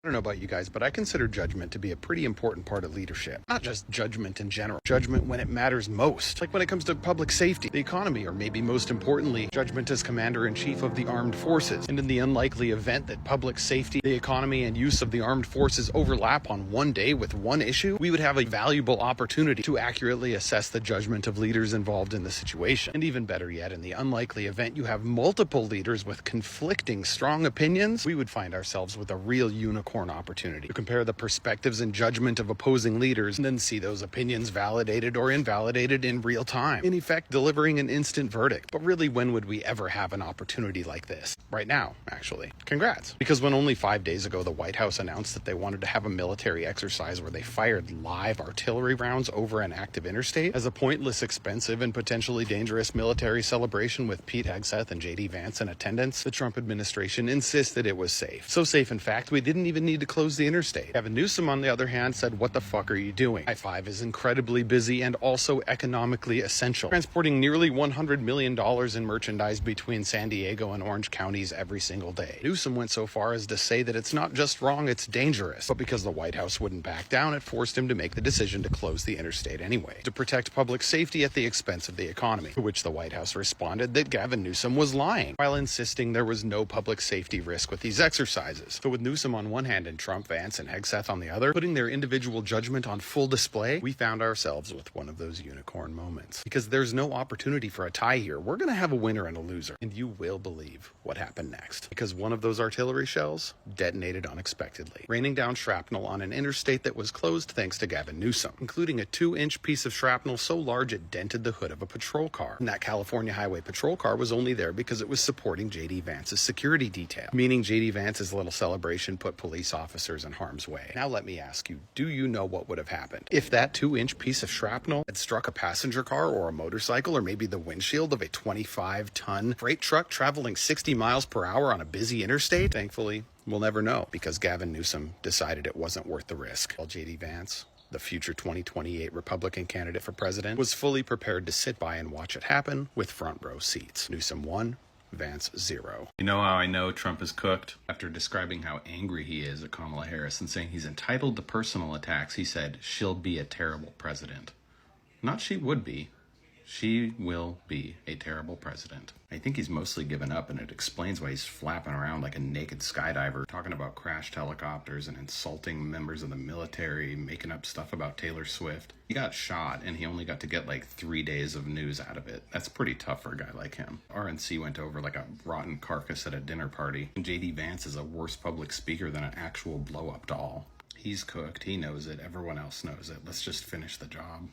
I don't know about you guys, but I consider judgment to be a pretty important part of leadership. Not just judgment in general, judgment when it matters most. Like when it comes to public safety, the economy, or maybe most importantly, judgment as commander-in-chief of the armed forces. And in the unlikely event that public safety, the economy, and use of the armed forces overlap on one day with one issue, we would have a valuable opportunity to accurately assess the judgment of leaders involved in the situation. And even better yet, in the unlikely event you have multiple leaders with conflicting strong opinions, we would find ourselves with a real unicorn opportunity to compare the perspectives and judgment of opposing leaders and then see those opinions validated or invalidated in real time, in effect delivering an instant verdict. But really, when would we ever have an opportunity like this? Right now, actually. Congrats. Because when only 5 days ago the White House announced that they wanted to have a military exercise where they fired live artillery rounds over an active interstate as a pointless, expensive, and potentially dangerous military celebration with Pete Hegseth and JD Vance in attendance, the Trump administration insisted it was safe. So safe, in fact, we didn't even need to close the interstate. Gavin Newsom, on the other hand, said, "What the fuck are you doing? I-5 is incredibly busy and also economically essential, transporting nearly $100 million in merchandise between San Diego and Orange counties every single day." Newsom went so far as to say that it's not just wrong, it's dangerous. But because the White House wouldn't back down, it forced him to make the decision to close the interstate anyway, to protect public safety at the expense of the economy, to which the White House responded that Gavin Newsom was lying, while insisting there was no public safety risk with these exercises. So with Newsom on one hand and Trump, Vance, and Hegseth on the other, putting their individual judgment on full display, we found ourselves with one of those unicorn moments. Because there's no opportunity for a tie here. We're gonna have a winner and a loser. And you will believe what happened next. Because one of those artillery shells detonated unexpectedly, raining down shrapnel on an interstate that was closed thanks to Gavin Newsom, including a 2-inch piece of shrapnel so large it dented the hood of a patrol car. And that California Highway Patrol car was only there because it was supporting JD Vance's security detail, meaning JD Vance's little celebration put police officers in harm's way. Now let me ask you, do you know what would have happened if that 2-inch piece of shrapnel had struck a passenger car or a motorcycle or maybe the windshield of a 25-ton freight truck traveling 60 miles per hour on a busy interstate? Thankfully, we'll never know because Gavin Newsom decided it wasn't worth the risk, while JD Vance, the future 2028 Republican candidate for president, was fully prepared to sit by and watch it happen with front row seats. Newsom won, Vance 0. You know how I know Trump is cooked? After describing how angry he is at Kamala Harris and saying he's entitled to personal attacks, he said, "She'll be a terrible president." Not she would be. She will be a terrible president. I think he's mostly given up, and it explains why he's flapping around like a naked skydiver, talking about crashed helicopters and insulting members of the military, making up stuff about Taylor Swift. He got shot, and he only got to get like 3 days of news out of it. That's pretty tough for a guy like him. RNC went over like a rotten carcass at a dinner party, and JD Vance is a worse public speaker than an actual blow-up doll. He's cooked. He knows it. Everyone else knows it. Let's just finish the job.